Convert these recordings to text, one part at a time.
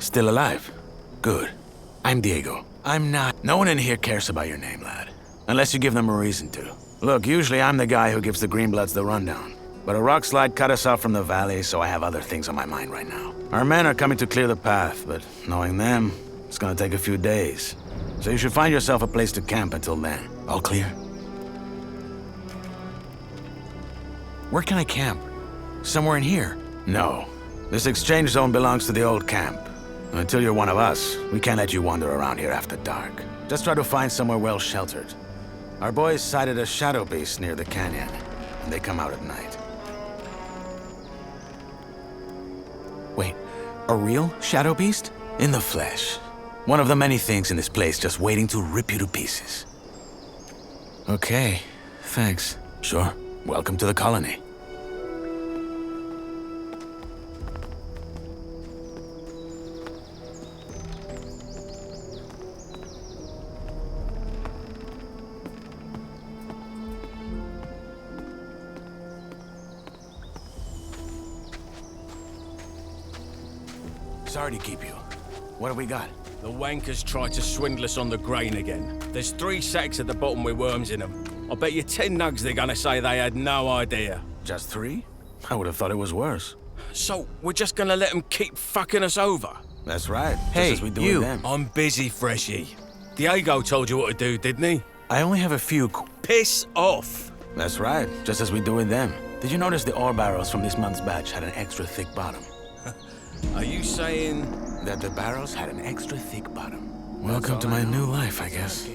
Still alive? Good. I'm Diego. I'm not... No one in here cares about your name, lad. Unless you give them a reason to. Look, usually I'm the guy who gives the Greenbloods the rundown. But a rock slide cut us off from the valley, so I have other things on my mind right now. Our men are coming to clear the path, but knowing them, it's gonna take a few days. So you should find yourself a place to camp until then. All clear? Where can I camp? Somewhere in here? No. This exchange zone belongs to the old camp. Until you're one of us, we can't let you wander around here after dark. Just try to find somewhere well sheltered. Our boys sighted a shadow beast near the canyon, and they come out at night. Wait, a real shadow beast? In the flesh. One of the many things in this place just waiting to rip you to pieces. Okay, thanks. Sure. Welcome to the colony. Sorry to keep you. What have we got? The wankers tried to swindle us on the grain again. There's 3 sacks at the bottom with worms in them. I bet you 10 nugs they're gonna say they had no idea. Just 3? I would have thought it was worse. So, we're just gonna let them keep fucking us over? That's right. Hey, just as we do you. with them. I'm busy, Freshie. Diego told you what to do, didn't he? I only have a few... Piss off! That's right. Just as we do with them. Did you notice the ore barrels from this month's batch had an extra thick bottom? Are you saying... That the barrels had an extra thick bottom. Welcome to my new life, I guess.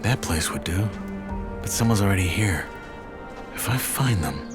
That place would do. But someone's already here. If I find them...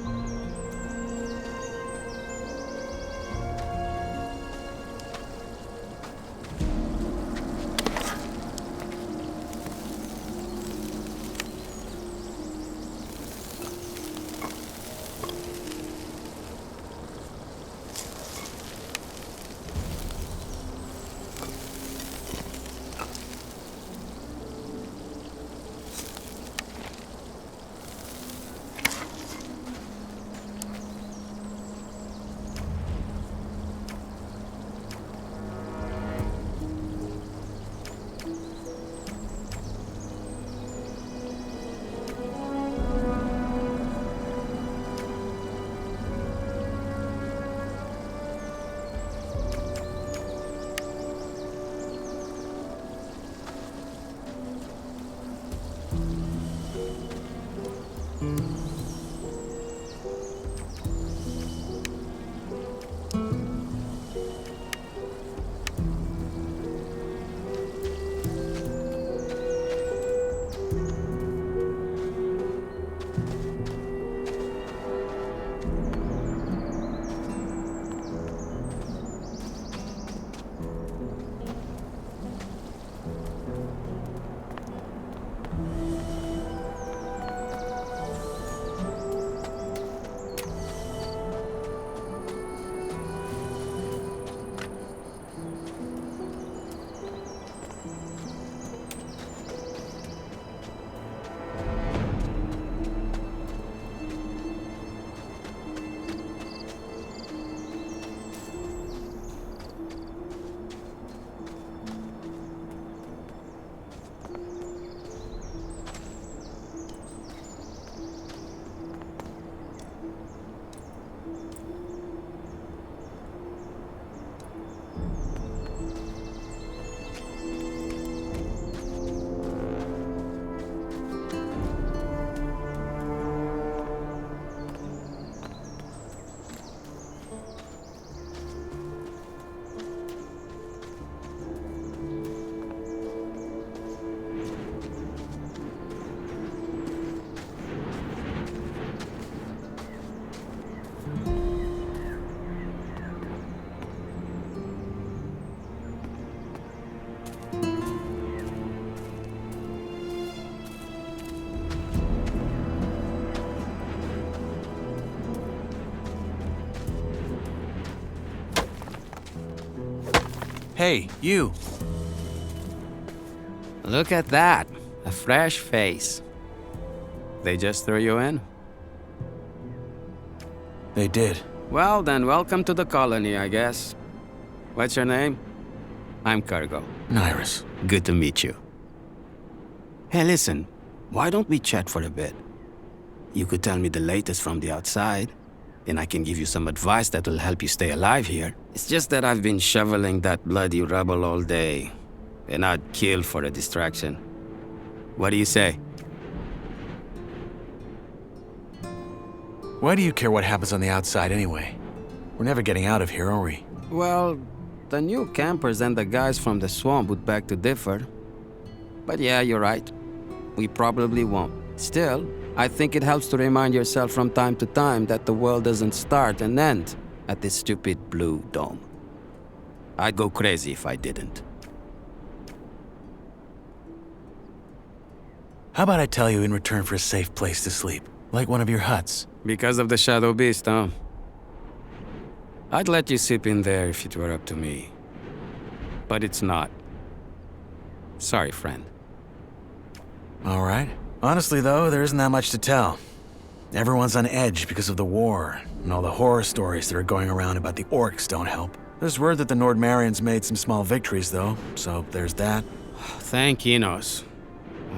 Hey, you! Look at that. A fresh face. They just threw you in? They did. Well, then welcome to the colony, I guess. What's your name? I'm Cargo. Nyrus. Good to meet you. Hey, listen. Why don't we chat for a bit? You could tell me the latest from the outside, and I can give you some advice that will help you stay alive here. It's just that I've been shoveling that bloody rubble all day, and I'd kill for a distraction. What do you say? Why do you care what happens on the outside anyway? We're never getting out of here, are we? Well, the new campers and the guys from the swamp would beg to differ. But yeah, you're right. We probably won't. Still, I think it helps to remind yourself from time to time that the world doesn't start and end at this stupid blue dome. I'd go crazy if I didn't. How about I tell you in return for a safe place to sleep? Like one of your huts? Because of the Shadow Beast, huh? I'd let you sleep in there if it were up to me. But it's not. Sorry, friend. All right. Honestly, though, there isn't that much to tell. Everyone's on edge because of the war, and all the horror stories that are going around about the orcs don't help. There's word that the Nordmarians made some small victories, though, so there's that. Thank Enos.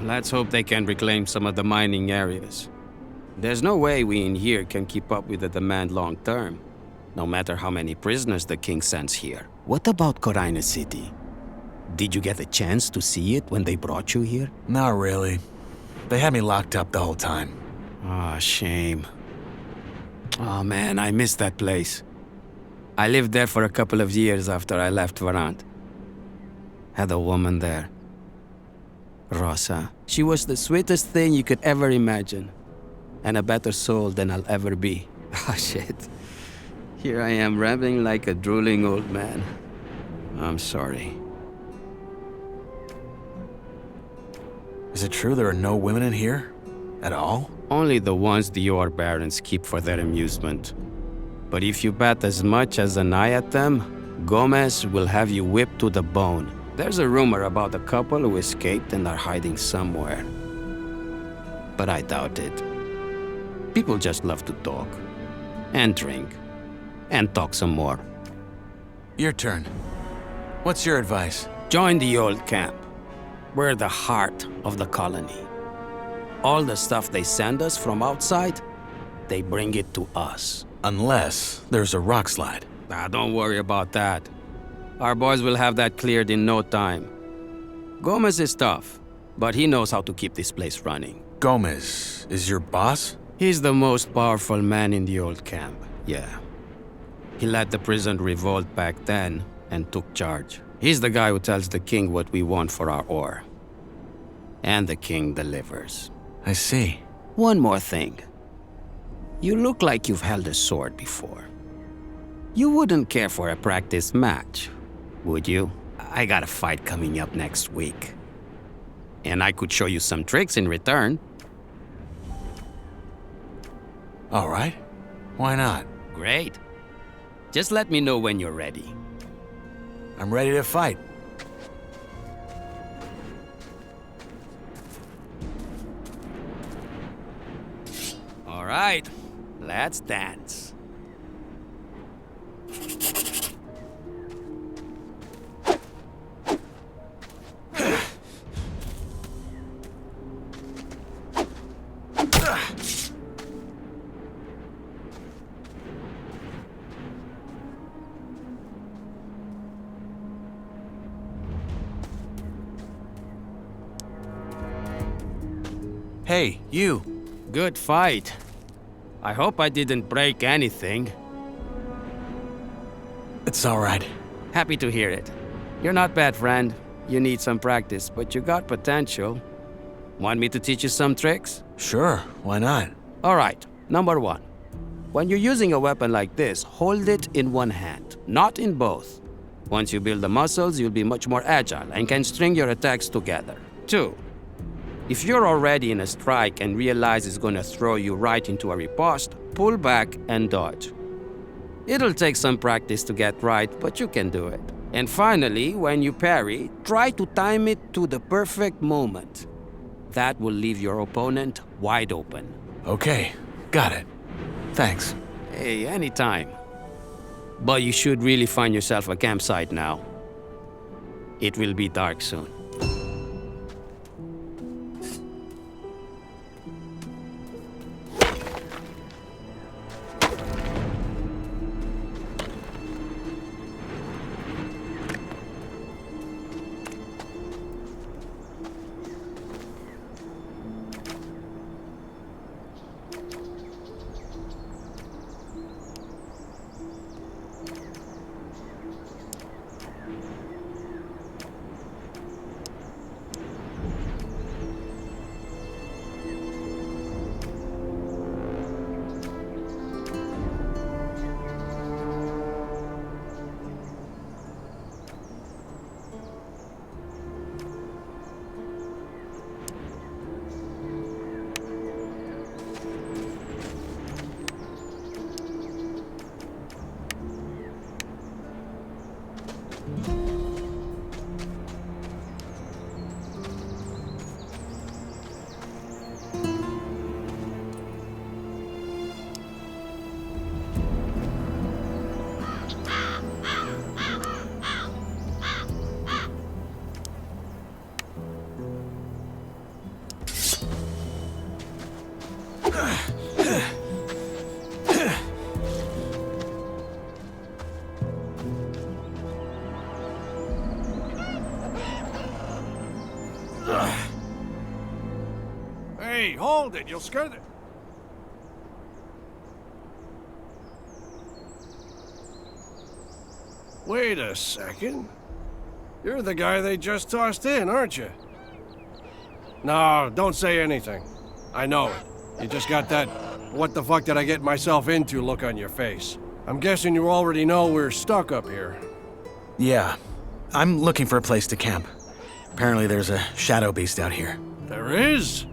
Let's hope they can reclaim some of the mining areas. There's no way we in here can keep up with the demand long term, no matter how many prisoners the king sends here. What about Corina City? Did you get a chance to see it when they brought you here? Not really. They had me locked up the whole time. Ah, shame. Oh man, I miss that place. I lived there for a couple of years after I left Varant. Had a woman there. Rosa. She was the sweetest thing you could ever imagine. And a better soul than I'll ever be. Oh, shit. Here I am rambling like a drooling old man. I'm sorry. Is it true there are no women in here? At all? Only the ones the Yor barons keep for their amusement. But if you bet as much as an eye at them, Gomez will have you whipped to the bone. There's a rumor about a couple who escaped and are hiding somewhere. But I doubt it. People just love to talk. And drink. And talk some more. Your turn. What's your advice? Join the old camp. We're the heart of the colony. All the stuff they send us from outside, they bring it to us. Unless there's a rock slide. Don't worry about that. Our boys will have that cleared in no time. Gomez is tough, but he knows how to keep this place running. Gomez is your boss? He's the most powerful man in the old camp, yeah. He led the prison revolt back then and took charge. He's the guy who tells the king what we want for our ore. And the king delivers. I see. One more thing. You look like you've held a sword before. You wouldn't care for a practice match, would you? I got a fight coming up next week. And I could show you some tricks in return. All right. Why not? Great. Just let me know when you're ready. I'm ready to fight. All right, let's dance. Hey, you. Good fight. I hope I didn't break anything. It's all right. Happy to hear it. You're not bad, friend. You need some practice, but you got potential. Want me to teach you some tricks? Sure, why not? All right, number one. When you're using a weapon like this, hold it in one hand, not in both. Once you build the muscles, you'll be much more agile and can string your attacks together. Two, if you're already in a strike and realize it's gonna throw you right into a riposte, pull back and dodge. It'll take some practice to get right, but you can do it. And finally, when you parry, try to time it to the perfect moment. That will leave your opponent wide open. Okay, got it. Thanks. Hey, anytime. But you should really find yourself a campsite now. It will be dark soon. Hey, hold it, you'll scare the... Wait a second. You're the guy they just tossed in, aren't you? No, don't say anything. I know it. You just got that what the fuck did I get myself into look on your face. I'm guessing you already know we're stuck up here. Yeah. I'm looking for a place to camp. Apparently there's a shadow beast out here. There is?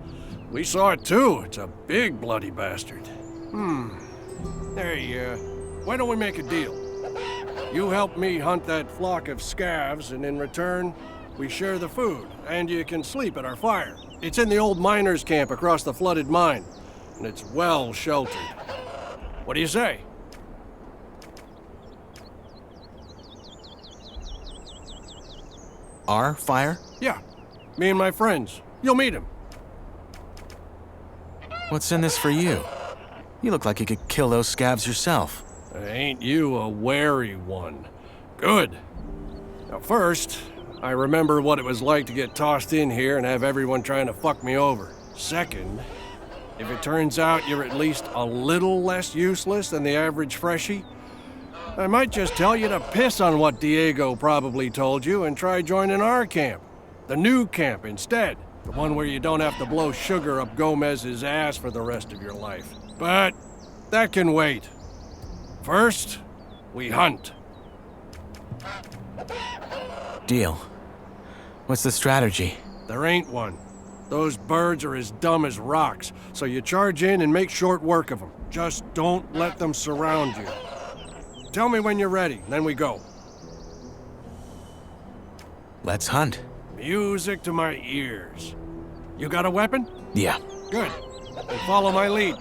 We saw it too. It's a big bloody bastard. Hey, why don't we make a deal? You help me hunt that flock of scavs, and in return, we share the food, and you can sleep at our fire. It's in the old miners' camp across the flooded mine, and it's well sheltered. What do you say? Our fire? Yeah, me and my friends. You'll meet him. What's in this for you? You look like you could kill those scavs yourself. Ain't you a wary one? Good. Now first, I remember what it was like to get tossed in here and have everyone trying to fuck me over. Second, if it turns out you're at least a little less useless than the average freshie, I might just tell you to piss on what Diego probably told you and try joining our camp. The new camp instead. The one where you don't have to blow sugar up Gomez's ass for the rest of your life. But that can wait. First, we hunt. Deal. What's the strategy? There ain't one. Those birds are as dumb as rocks, so you charge in and make short work of them. Just don't let them surround you. Tell me when you're ready, then we go. Let's hunt. Music to my ears. You got a weapon? Yeah. Good. Then follow my lead.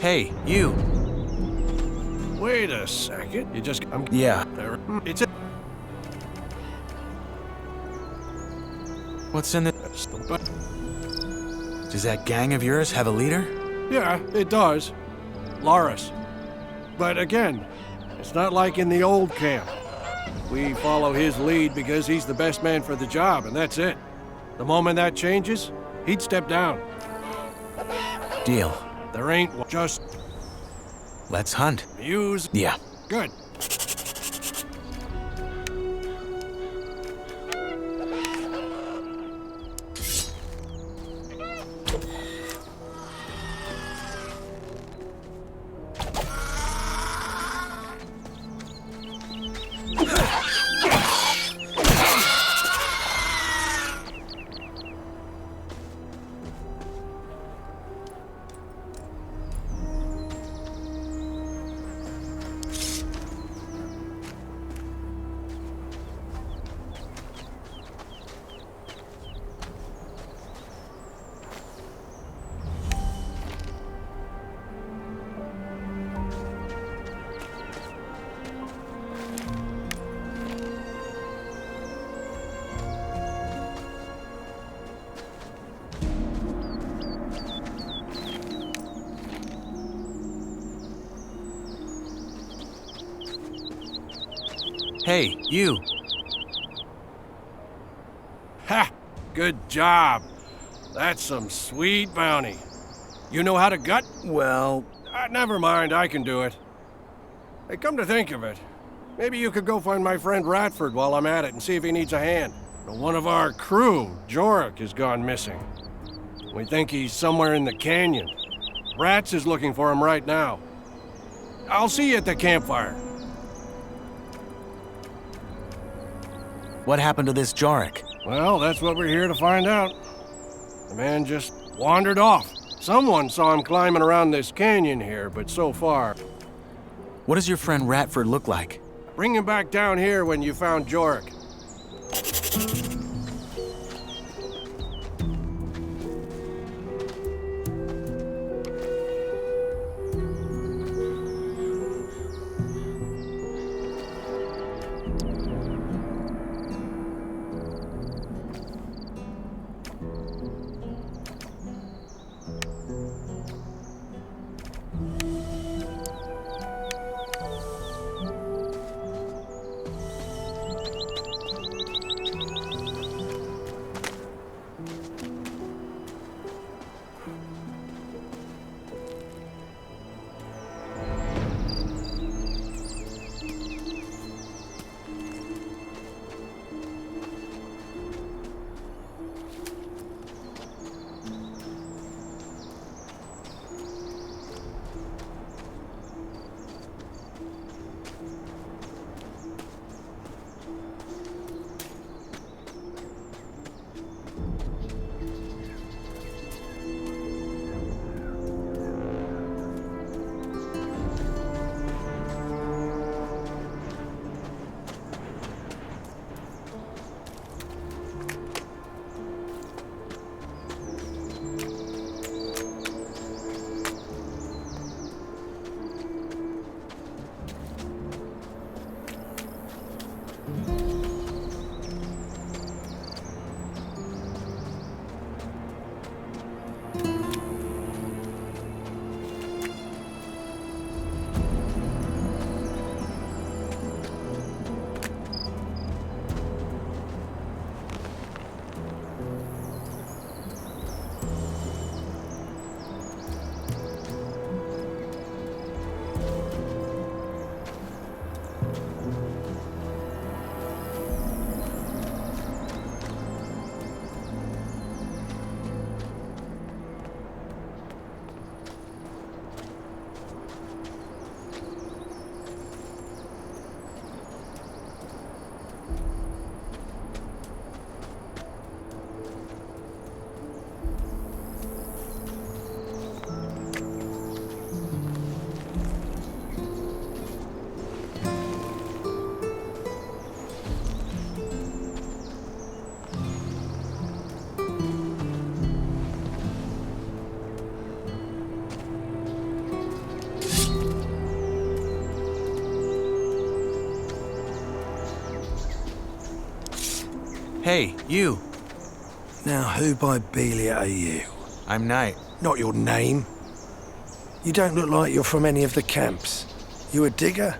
Hey, you. Wait a second. You just... Yeah. There. It's a... What's in the... Does that gang of yours have a leader? Yeah, it does. Loris. But again, it's not like in the old camp. We follow his lead because he's the best man for the job, and that's it. The moment that changes, he'd step down. Deal. There ain't one. Just Let's hunt. use... Yeah. Good. Hey, you. Ha! Good job. That's some sweet bounty. You know how to gut? Well... Never mind, I can do it. Hey, come to think of it, maybe you could go find my friend Ratford while I'm at it and see if he needs a hand. One of our crew, Jorik, has gone missing. We think he's somewhere in the canyon. Rats is looking for him right now. I'll see you at the campfire. What happened to this Jorik? Well, that's what we're here to find out. The man just wandered off. Someone saw him climbing around this canyon here, but so far... What does your friend Ratford look like? Bring him back down here when you found Jorik. Hey, you. Now, who by Belia are you? I'm Knight. Not your name. You don't look like you're from any of the camps. You a digger?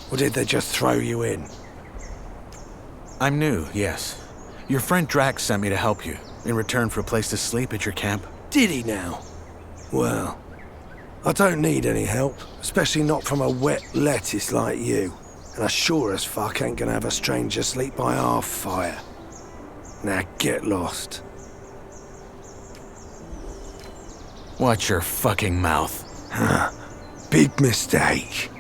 Or did they just throw you in? I'm new, yes. Your friend Drax sent me to help you, in return for a place to sleep at your camp. Did he now? Well, I don't need any help, especially not from a wet lettuce like you. And I sure as fuck ain't gonna have a stranger sleep by our fire. Now get lost. Watch your fucking mouth. Huh. Big mistake.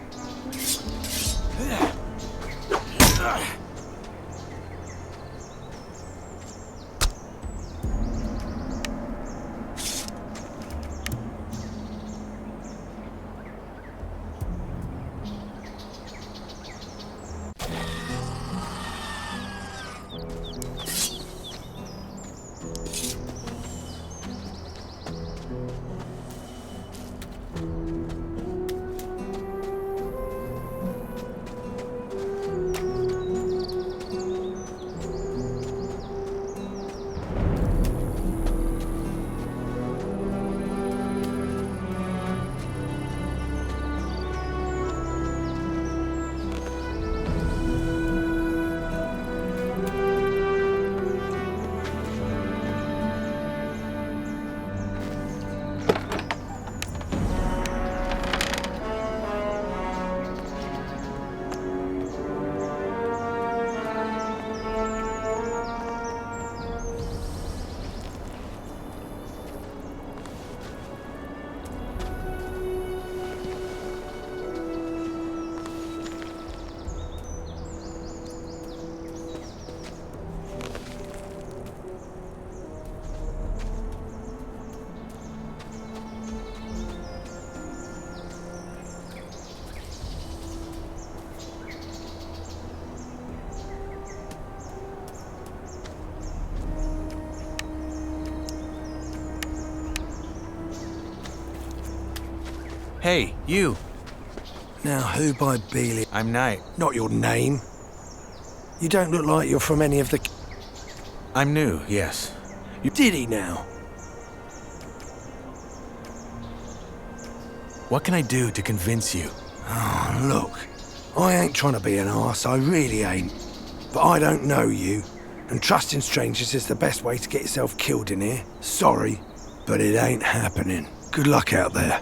Hey, you. Now, who by Beeley? I'm Knight. Not your name. You don't look like you're from any of the... I'm new, yes. Did he now? What can I do to convince you? Oh, look. I ain't trying to be an arse, I really ain't. But I don't know you, and trusting strangers is the best way to get yourself killed in here. Sorry, but it ain't happening. Good luck out there.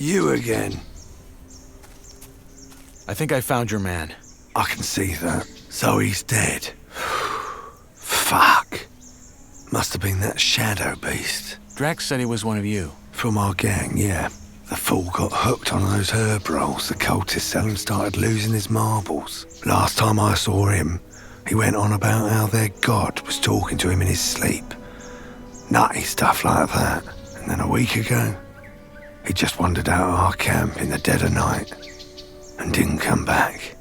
You again. I think I found your man. I can see that. So he's dead. Fuck. Must have been that shadow beast. Drax said he was one of you. From our gang, yeah. The fool got hooked on those herb rolls the cultists sell and started losing his marbles. Last time I saw him, he went on about how their god was talking to him in his sleep. Nutty stuff like that. And then a week ago, he just wandered out of our camp in the dead of night and didn't come back.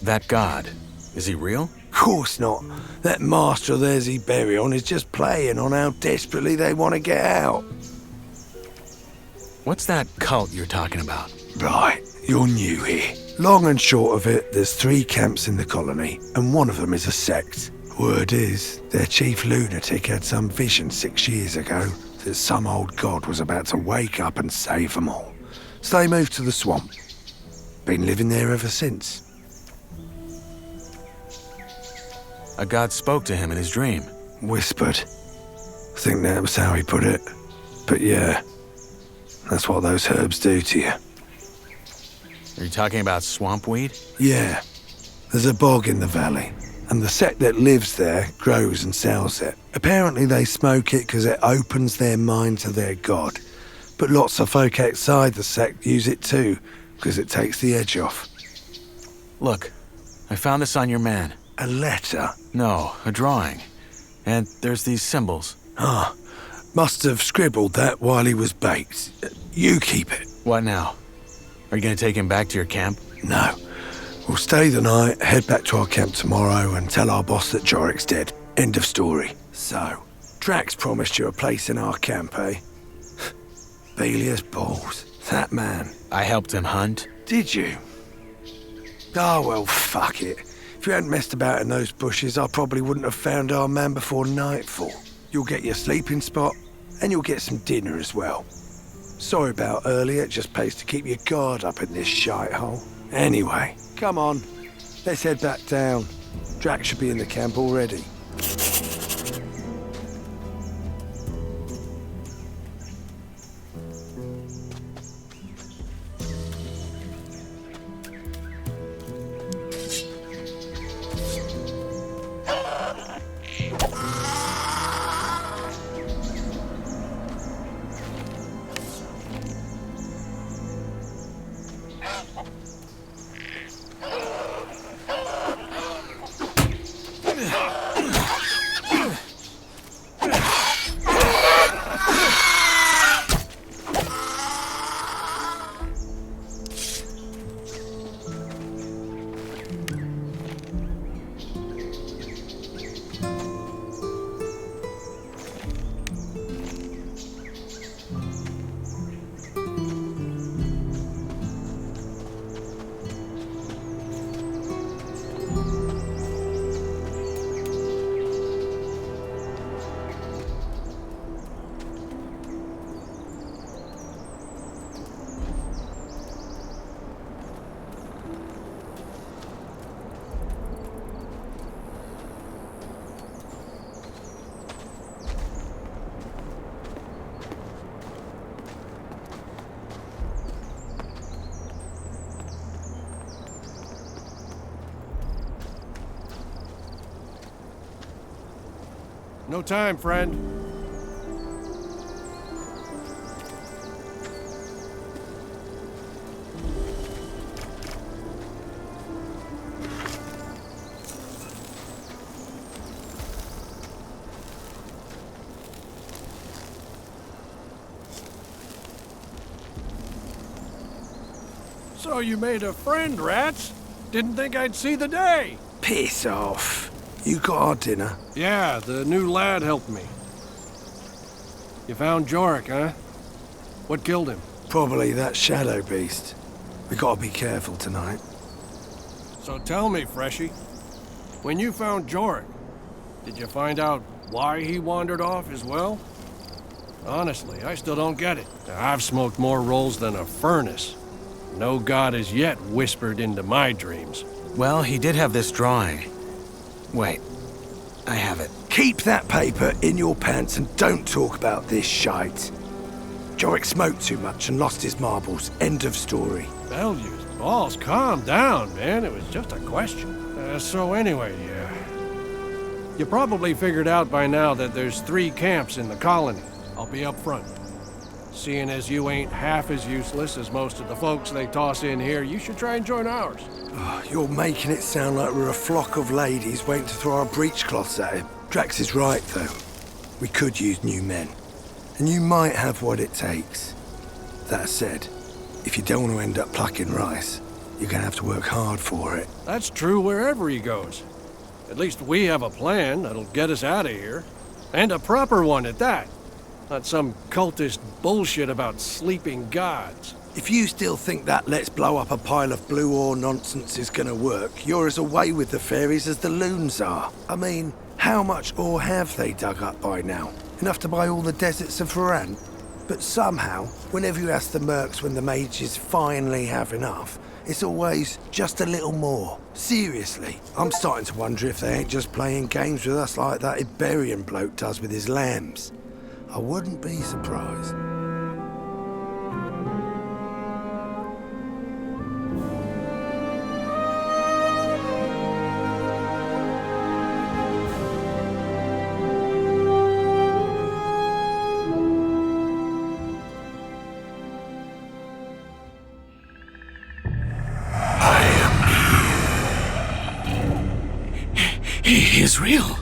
That god, is he real? Course not. That master of theirs he bury on is just playing on how desperately they want to get out. What's that cult you're talking about? Right, you're new here. Long and short of it, there's 3 camps in the colony, and one of them is a sect. Word is, their chief lunatic had some vision 6 years ago that some old god was about to wake up and save them all. So they moved to the swamp. Been living there ever since. A god spoke to him in his dream. Whispered. I think that was how he put it. But yeah, that's what those herbs do to you. Are you talking about swamp weed? Yeah. There's a bog in the valley, and the sect that lives there grows and sells it. Apparently they smoke it because it opens their mind to their god. But lots of folk outside the sect use it too, because it takes the edge off. Look, I found this on your man. A letter? No, a drawing. And there's these symbols. Ah, must have scribbled that while he was baked. You keep it. What now? Are you gonna take him back to your camp? No. We'll stay the night, head back to our camp tomorrow and tell our boss that Jorik's dead. End of story. So, Drax promised you a place in our camp, eh? Belia's balls. That man. I helped him hunt. Did you? Ah, well, fuck it. If you hadn't messed about in those bushes, I probably wouldn't have found our man before nightfall. You'll get your sleeping spot, and you'll get some dinner as well. Sorry about earlier, it just pays to keep your guard up in this shithole. Anyway, come on. Let's head back down. Drax should be in the camp already. No time, friend. So you made a friend, Rats? Didn't think I'd see the day. Piss off. You got our dinner? Yeah, the new lad helped me. You found Jorik, huh? What killed him? Probably that shadow beast. We gotta be careful tonight. So tell me, Freshie, when you found Jorik, did you find out why he wandered off as well? Honestly, I still don't get it. I've smoked more rolls than a furnace. No god has yet whispered into my dreams. Well, he did have this drawing. Wait, I have it. Keep that paper in your pants and don't talk about this shite. Jorik smoked too much and lost his marbles. End of story. Belgius, balls, calm down, man. It was just a question. So anyway, you probably figured out by now that there's 3 camps in the colony. I'll be up front. Seeing as you ain't half as useless as most of the folks they toss in here, you should try and join ours. Oh, you're making it sound like we're a flock of ladies waiting to throw our breechcloths at him. Drax is right, though. We could use new men. And you might have what it takes. That said, if you don't want to end up plucking rice, you're gonna have to work hard for it. That's true wherever he goes. At least we have a plan that'll get us out of here. And a proper one at that. Not some cultist bullshit about sleeping gods. If you still think that let's blow up a pile of blue ore nonsense is gonna work, you're as away with the fairies as the loons are. I mean, how much ore have they dug up by now? Enough to buy all the deserts of Varan? But somehow, whenever you ask the mercs when the mages finally have enough, it's always just a little more. Seriously, I'm starting to wonder if they ain't just playing games with us like that Iberian bloke does with his lambs. I wouldn't be surprised. He is real.